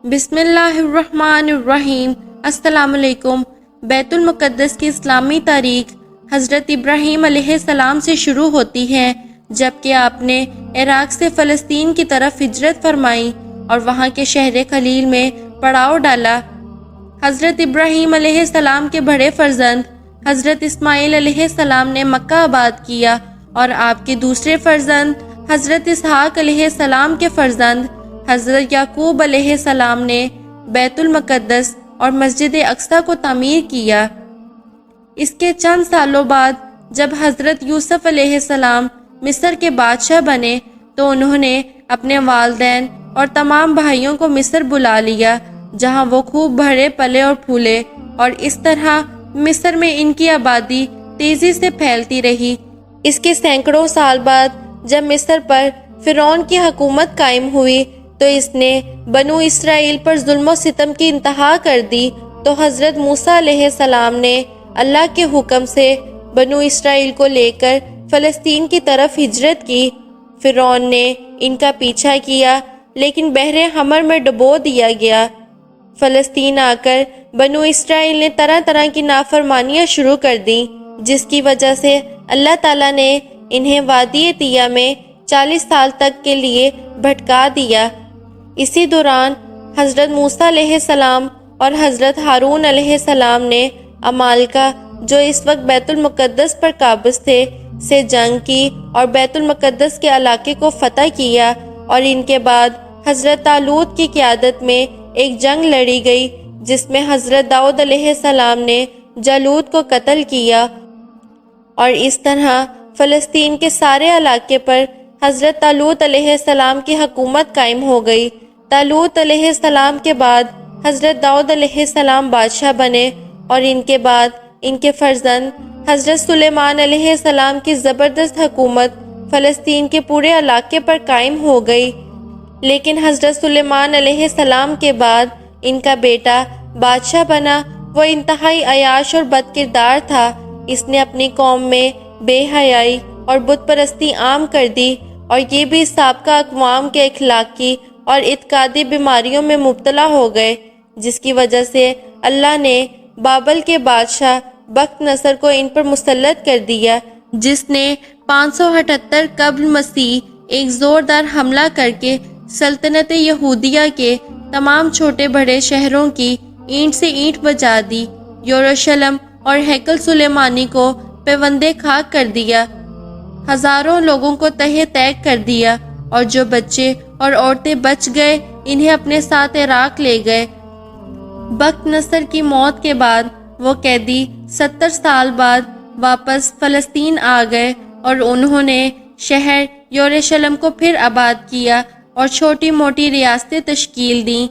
بسم اللہ الرحمن الرحیم۔ السلام علیکم۔ بیت المقدس کی اسلامی تاریخ حضرت ابراہیم علیہ السلام سے شروع ہوتی ہے، جبکہ آپ نے عراق سے فلسطین کی طرف ہجرت فرمائی اور وہاں کے شہر خلیل میں پڑاؤ ڈالا۔ حضرت ابراہیم علیہ السلام کے بڑے فرزند حضرت اسماعیل علیہ السلام نے مکہ آباد کیا، اور آپ کے دوسرے فرزند حضرت اسحاق علیہ السلام کے فرزند حضرت یعقوب علیہ السلام نے بیت المقدس اور مسجد اقصی کو تعمیر کیا۔ اس کے چند سالوں بعد جب حضرت یوسف علیہ السلام مصر کے بادشاہ بنے تو انہوں نے اپنے والدین اور تمام بھائیوں کو مصر بلا لیا، جہاں وہ خوب بڑھے پلے اور پھولے، اور اس طرح مصر میں ان کی آبادی تیزی سے پھیلتی رہی۔ اس کے سینکڑوں سال بعد جب مصر پر فرعون کی حکومت قائم ہوئی تو اس نے بنو اسرائیل پر ظلم و ستم کی انتہا کر دی، تو حضرت موسیٰ علیہ السلام نے اللہ کے حکم سے بنو اسرائیل کو لے کر فلسطین کی طرف ہجرت کی۔ فرعون نے ان کا پیچھا کیا لیکن بحر حمر میں ڈبو دیا گیا۔ فلسطین آ کر بنو اسرائیل نے طرح طرح کی نافرمانیاں شروع کر دیں، جس کی وجہ سے اللہ تعالیٰ نے انہیں وادی طیہ میں 40 سال تک کے لیے بھٹکا دیا۔ اسی دوران حضرت موسیٰ علیہ السلام اور حضرت ہارون علیہ السلام نے عمالقہ جو اس وقت بیت المقدس پر قابض تھے سے جنگ کی اور بیت المقدس کے علاقے کو فتح کیا، اور ان کے بعد حضرت طالوت کی قیادت میں ایک جنگ لڑی گئی جس میں حضرت داؤد علیہ السلام نے جالوت کو قتل کیا، اور اس طرح فلسطین کے سارے علاقے پر حضرت طالوت علیہ السلام کی حکومت قائم ہو گئی۔ طالوت علیہ السلام کے بعد حضرت داؤد علیہ السلام بادشاہ بنے، اور ان کے بعد ان کے فرزند حضرت سلیمان علیہ السلام کی زبردست حکومت فلسطین کے پورے علاقے پر قائم ہو گئی۔ لیکن حضرت سلیمان علیہ السلام کے بعد ان کا بیٹا بادشاہ بنا۔ وہ انتہائی عیاش اور بد کردار تھا۔ اس نے اپنی قوم میں بے حیائی اور بت پرستی عام کر دی، اور یہ بھی سابقہ اقوام کے اخلاقی اور اعتقادی بیماریوں میں مبتلا ہو گئے، جس کی وجہ سے اللہ نے بابل کے بادشاہ بخت نصر کو ان پر مسلط کر دیا، جس نے 578 قبل مسیح ایک زوردار حملہ کر کے سلطنت یہودیہ کے تمام چھوٹے بڑے شہروں کی اینٹ سے اینٹ بجا دی، یروشلم اور ہیکل سلیمانی کو پیوندے خاک کر دیا، ہزاروں لوگوں کو تہہ تیگ کر دیا، اور جو بچے اور عورتیں بچ گئے انہیں اپنے ساتھ عراق لے گئے۔ بخت نصر کی موت کے بعد وہ قیدی 70 سال بعد واپس فلسطین آ گئے، اور انہوں نے شہر یروشلم کو پھر آباد کیا اور چھوٹی موٹی ریاستیں تشکیل دیں،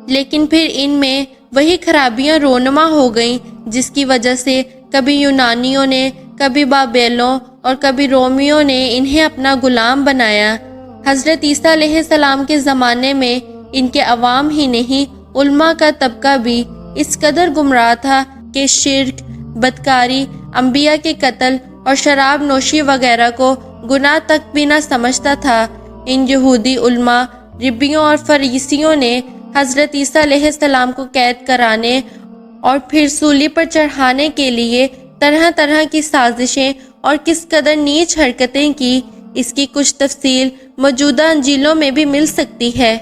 لیکن پھر ان میں وہی خرابیاں رونما ہو گئیں، جس کی وجہ سے کبھی یونانیوں نے، کبھی بابیلوں اور کبھی رومیوں نے انہیں اپنا غلام بنایا۔ حضرت عیسیٰ علیہ السلام کے زمانے میں ان کے عوام ہی نہیں، علماء کا طبقہ بھی اس قدر گمراہ تھا کہ شرک، بدکاری، انبیاء کے قتل اور شراب نوشی وغیرہ کو گناہ تک بھی نہ سمجھتا تھا۔ ان یہودی علماء، ربیوں اور فریسیوں نے حضرت عیسیٰ علیہ السلام کو قید کرانے اور پھر سولی پر چڑھانے کے لیے طرح طرح کی سازشیں اور کس قدر نیچ حرکتیں کی، اس کی کچھ تفصیل موجودہ انجیلوں میں بھی مل سکتی ہے۔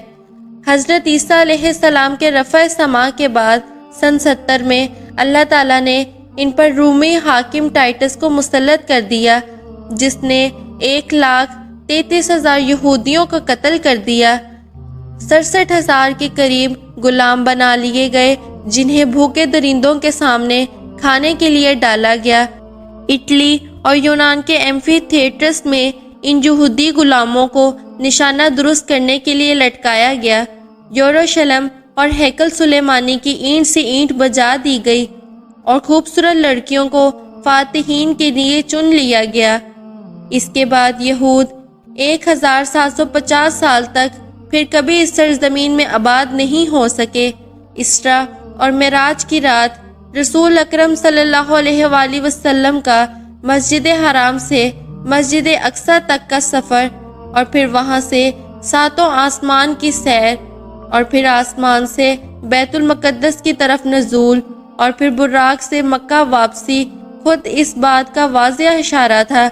حضرت عیسیٰ علیہ السلام کے رفع سما کے بعد سن 70 میں اللہ تعالیٰ نے ان پر رومی حاکم ٹائٹس کو مسلط کر دیا، جس نے 1,33,000 یہودیوں کو قتل کر دیا۔ 67,000 کے قریب غلام بنا لیے گئے، جنہیں بھوکے درندوں کے سامنے کھانے کے لیے ڈالا گیا۔ اٹلی اور یونان کے ایمفی تھیٹرس میں ان یہودی غلاموں کو نشانہ درست کرنے کے لیے لٹکایا گیا۔ یروشلم اور ہیکل سلیمانی کی اینٹ سے اینٹ بجا دی گئی، اور خوبصورت لڑکیوں کو فاتحین کے لیے چن لیا گیا۔ اس کے بعد یہود 1750 سال تک پھر کبھی اس سرزمین میں آباد نہیں ہو سکے۔ اسرا اور معراج کی رات رسول اکرم صلی اللہ علیہ وآلہ وسلم کا مسجد حرام سے مسجد اقصی تک کا سفر، اور پھر وہاں سے 7 آسمان کی سیر، اور پھر آسمان سے بیت المقدس کی طرف نزول اور پھر براق سے مکہ واپسی خود اس بات کا واضح اشارہ تھا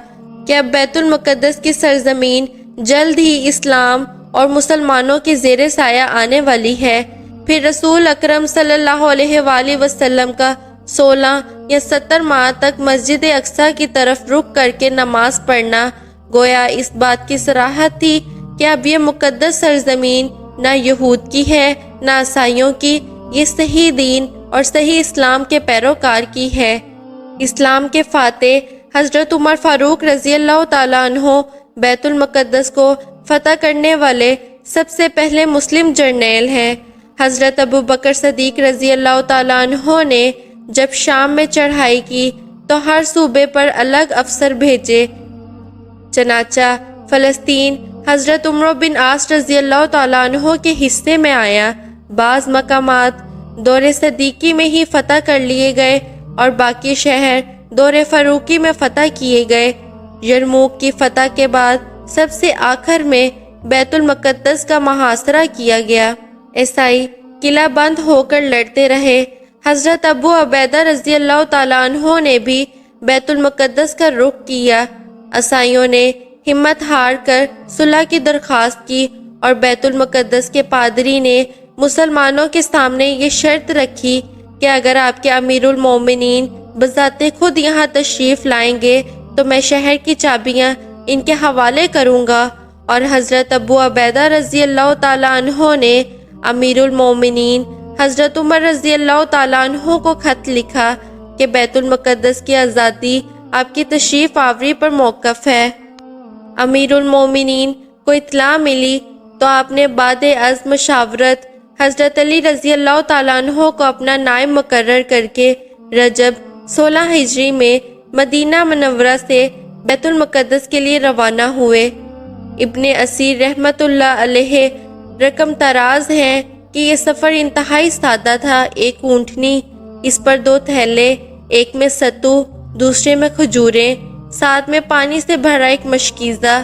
کہ اب بیت المقدس کی سرزمین جلد ہی اسلام اور مسلمانوں کے زیر سایہ آنے والی ہے۔ پھر رسول اکرم صلی اللہ علیہ وآلہ وسلم کا 16 یا 17 ماہ تک مسجد اقصیٰ کی طرف رخ کر کے نماز پڑھنا گویا اس بات کی صراحت تھی کہ اب یہ مقدس سرزمین نہ یہود کی ہے نہ عیسائیوں کی، یہ صحیح دین اور صحیح اسلام کے پیروکار کی ہے۔ اسلام کے فاتح حضرت عمر فاروق رضی اللہ تعالیٰ عنہ بیت المقدس کو فتح کرنے والے سب سے پہلے مسلم جرنیل ہیں۔ حضرت ابو بکر صدیق رضی اللہ تعالیٰ عنہ نے جب شام میں چڑھائی کی تو ہر صوبے پر الگ افسر بھیجے، چنانچہ فلسطین حضرت عمرو بن عاص رضی اللہ تعالیٰ عنہ کے حصے میں آیا۔ بعض مقامات دور صدیقی میں ہی فتح کر لیے گئے اور باقی شہر دور فاروقی میں فتح کیے گئے۔ یرموک کی فتح کے بعد سب سے آخر میں بیت المقدس کا محاصرہ کیا گیا۔ عیسائی قلعہ بند ہو کر لڑتے رہے۔ حضرت ابو عبیدہ رضی اللہ تعالیٰ عنہ نے بھی بیت المقدس کا رخ کیا۔ عیسائیوں نے ہمت ہار کر صلح کی درخواست کی اور بیت المقدس کے پادری نے مسلمانوں کے سامنے یہ شرط رکھی کہ اگر آپ کے امیر المومنین بذات خود یہاں تشریف لائیں گے تو میں شہر کی چابیاں ان کے حوالے کروں گا۔ اور حضرت ابو عبیدہ رضی اللہ تعالیٰ عنہ نے امیر المومنین حضرت عمر رضی اللہ تعالیٰ عنہ کو خط لکھا کہ بیت المقدس کی آزادی آپ کی تشریف آوری پر موقف ہے۔ امیر المومنین کو اطلاع ملی تو آپ نے بعد از مشاورت حضرت علی رضی اللہ تعالیٰ عنہ کو اپنا نائب مقرر کر کے رجب 16 ہجری میں مدینہ منورہ سے بیت المقدس کے لیے روانہ ہوئے۔ ابن اسیر رحمت اللہ علیہ رقم تراز ہے کہ یہ سفر انتہائی سادہ تھا۔ ایک اونٹنی، اس پر 2 تھیلے، ایک میں ستو دوسرے میں کھجوریں، ساتھ میں پانی سے بھرا ایک مشکیزہ۔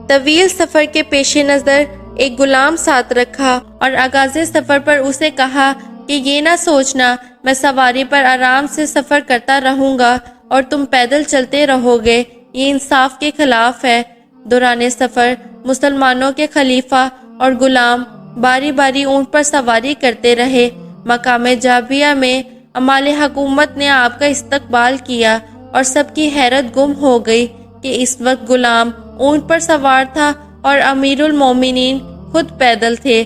طویل سفر کے پیش نظر ایک غلام ساتھ رکھا اور آغاز سفر پر اسے کہا کہ یہ نہ سوچنا میں سواری پر آرام سے سفر کرتا رہوں گا اور تم پیدل چلتے رہو گے، یہ انصاف کے خلاف ہے۔ دوران سفر مسلمانوں کے خلیفہ اور غلام باری باری اونٹ پر سواری کرتے رہے۔ مقام جابیہ میں عمال حکومت نے آپ کا استقبال کیا اور سب کی حیرت گم ہو گئی کہ اس وقت غلام اونٹ پر سوار تھا اور امیر المومنین خود پیدل تھے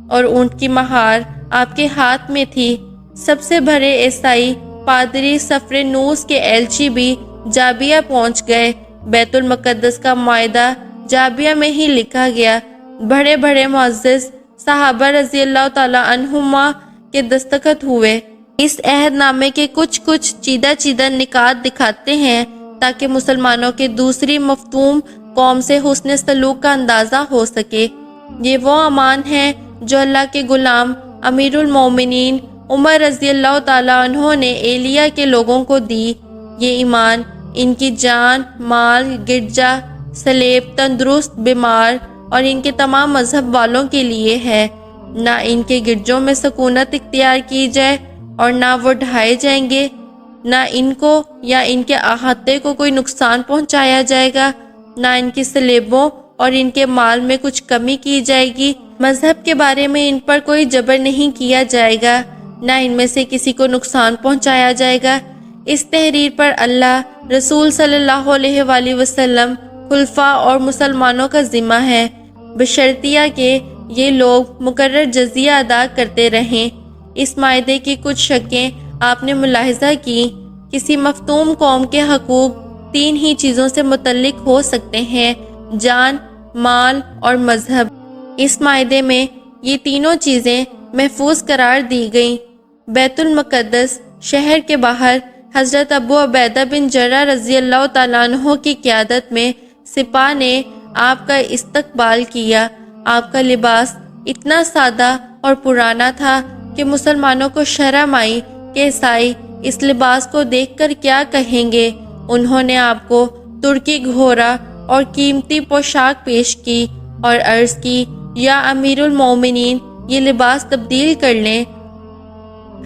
اور اونٹ کی مہار آپ کے ہاتھ میں تھی۔ سب سے بڑے عیسائی پادری سفر نوس کے ایلچی بھی جابیہ پہنچ گئے۔ بیت المقدس کا معاہدہ جابیہ میں ہی لکھا گیا۔ بڑے بڑے معزز صحابہ رضی اللہ تعالیٰ عنہما کے دستخط ہوئے۔ اس عہد نامے کے کچھ چیدہ نکات دکھاتے ہیں تاکہ مسلمانوں کے دوسری مفتوم قوم سے حسن سلوک کا اندازہ ہو سکے۔ یہ وہ امان ہے جو اللہ کے غلام امیر المومنین عمر رضی اللہ تعالیٰ عنہ نے ایلیا کے لوگوں کو دی۔ یہ ایمان ان کی جان، مال، گرجا، سلیب، تندرست، بیمار اور ان کے تمام مذہب والوں کے لیے ہے۔ نہ ان کے گرجوں میں سکونت اختیار کی جائے اور نہ وہ ڈھائے جائیں گے، نہ ان کو یا ان کے احاطے کو کوئی نقصان پہنچایا جائے گا، نہ ان کی سلیبوں اور ان کے مال میں کچھ کمی کی جائے گی۔ مذہب کے بارے میں ان پر کوئی جبر نہیں کیا جائے گا، نہ ان میں سے کسی کو نقصان پہنچایا جائے گا۔ اس تحریر پر اللہ، رسول صلی اللہ علیہ وآلہ وسلم، خلفاء اور مسلمانوں کا ذمہ ہے، بشرطیہ کہ یہ لوگ مقرر جزیہ ادا کرتے رہیں۔ اس معاہدے کی کچھ شکیں آپ نے ملاحظہ کی۔ کسی مفتوم قوم کے حقوق 3 ہی چیزوں سے متعلق ہو سکتے ہیں: جان، مال اور مذہب۔ اس معاہدے میں یہ تینوں چیزیں محفوظ قرار دی گئیں۔ بیت المقدس شہر کے باہر حضرت ابو عبیدہ بن جرہ رضی اللہ تعالیٰ عنہ کی قیادت میں سپاہ نے آپ کا استقبال کیا۔ آپ کا لباس اتنا سادہ اور پرانا تھا کہ مسلمانوں کو شرم آئی کہ عیسائی اس لباس کو دیکھ کر کیا کہیں گے۔ انہوں نے آپ کو ترکی گھوڑا اور قیمتی پوشاک پیش کی اور عرض کی، یا امیر المومنین، یہ لباس تبدیل کر لیں۔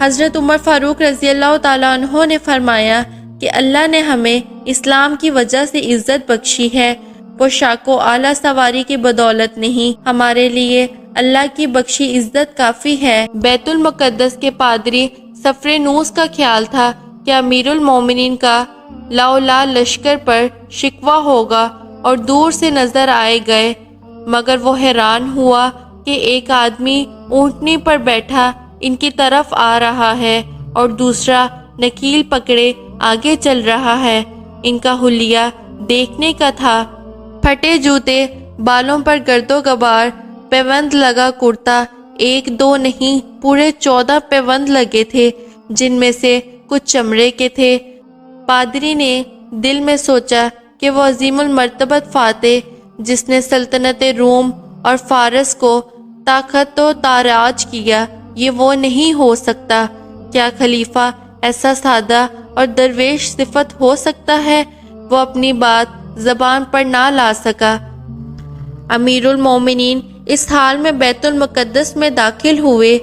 حضرت عمر فاروق رضی اللہ تعالیٰ عنہ نے فرمایا کہ اللہ نے ہمیں اسلام کی وجہ سے عزت بخشی ہے، پوشاک و اعلیٰ سواری کی بدولت نہیں، ہمارے لیے اللہ کی بخشی عزت کافی ہے۔ بیت المقدس کے پادری سفر نوس کا خیال تھا کہ امیر المومنین کا لولا لشکر پر شکوہ ہوگا اور دور سے نظر آئے گئے، مگر وہ حیران ہوا کہ ایک آدمی اونٹنی پر بیٹھا ان کی طرف آ رہا ہے اور دوسرا نکیل پکڑے آگے چل رہا ہے۔ ان کا حلیہ دیکھنے کا تھا، پھٹے جوتے، بالوں پر گرد و غبار، پیوند لگا کرتا، ایک دو نہیں پورے 14 پیوند لگے تھے، جن میں سے کچھ چمڑے کے تھے۔ پادری نے دل میں سوچا کہ وہ عظیم المرتبت فاتح جس نے سلطنت روم اور فارس کو طاقت و تاراج کیا، یہ وہ نہیں ہو سکتا۔ کیا خلیفہ ایسا سادہ اور درویش صفت ہو سکتا ہے؟ وہ اپنی بات زبان پر نہ لا سکا۔ امیر المومنین اس حال میں بیت المقدس میں داخل ہوئے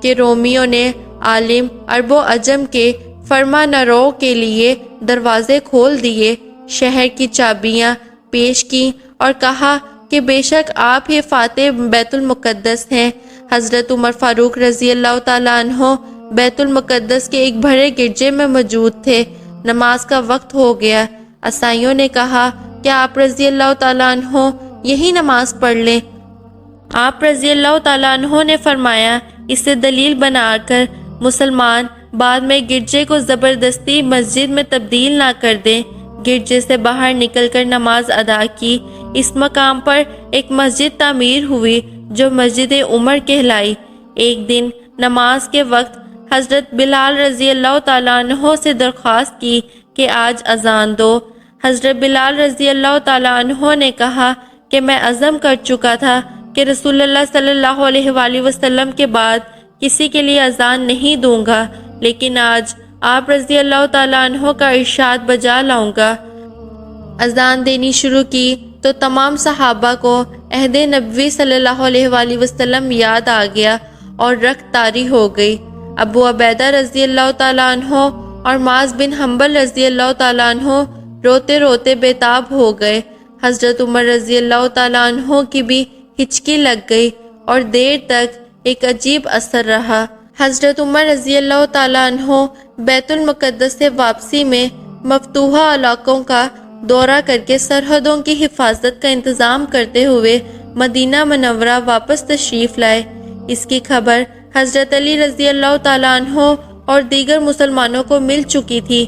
کہ رومیوں نے عالم عرب و عجم کے فرما نرو کے لیے دروازے کھول دیے، شہر کی چابیاں پیش کی اور کہا کہ بے شک آپ ہی فاتح بیت المقدس ہیں۔ حضرت عمر فاروق رضی اللہ تعالیٰ عنہ بیت المقدس کے ایک بھرے گرجے میں موجود تھے۔ نماز کا وقت ہو گیا۔ عیسائیوں نے کہا کہ آپ رضی اللہ تعالیٰ عنہ یہی نماز پڑھ لیں۔ آپ رضی اللہ تعالیٰ عنہ نے فرمایا، اسے دلیل بنا کر مسلمان بعد میں گرجے کو زبردستی مسجد میں تبدیل نہ کر دیں۔ گرجے سے باہر نکل کر نماز ادا کی۔ اس مقام پر ایک مسجد تعمیر ہوئی جو مسجد عمر کہلائی۔ ایک دن نماز کے وقت حضرت بلال رضی اللہ تعالیٰ عنہ سے درخواست کی کہ آج اذان دو۔ حضرت بلال رضی اللہ تعالیٰ عنہ نے کہا کہ میں عزم کر چکا تھا کہ رسول اللہ صلی اللہ علیہ وآلہ وسلم کے بعد کسی کے لیے اذان نہیں دوں گا، لیکن آج آپ رضی اللہ تعالیٰ عنہ کا ارشاد بجا لاؤں گا۔ اذان دینی شروع کی تو تمام صحابہ کو عہد نبوی صلی اللہ علیہ وآلہ وسلم یاد آ گیا اور رخت طاری ہو گئی۔ ابو عبیدہ رضی اللہ تعالیٰ عنہ اور معاذ بن حنبل رضی اللہ تعالیٰ عنہ روتے روتے بیتاب ہو گئے۔ حضرت عمر رضی اللہ تعالیٰ عنہ کی بھی ہچکی لگ گئی اور دیر تک ایک عجیب اثر رہا۔ حضرت عمر رضی اللہ تعالیٰ عنہ بیت المقدس سے واپسی میں مفتوحہ علاقوں کا دورہ کر کے سرحدوں کی حفاظت کا انتظام کرتے ہوئے مدینہ منورہ واپس تشریف لائے۔ اس کی خبر حضرت علی رضی اللہ تعالیٰ عنہ اور دیگر مسلمانوں کو مل چکی تھی،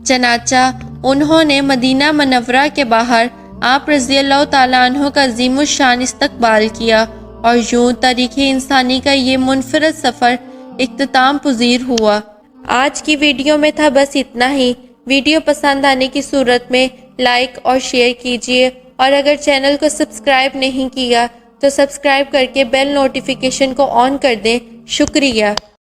چنانچہ انہوں نے مدینہ منورہ کے باہر آپ رضی اللہ تعالیٰ عنہ کا عظیم الشان استقبال کیا، اور یوں تاریخ انسانی کا یہ منفرد سفر اختتام پذیر ہوا۔ آج کی ویڈیو میں تھا بس اتنا ہی۔ ویڈیو پسند آنے کی صورت میں لائک اور شیئر کیجیے، اور اگر چینل کو سبسکرائب نہیں کیا تو سبسکرائب کر کے بیل نوٹیفیکیشن کو آن کر دیں۔ شکریہ۔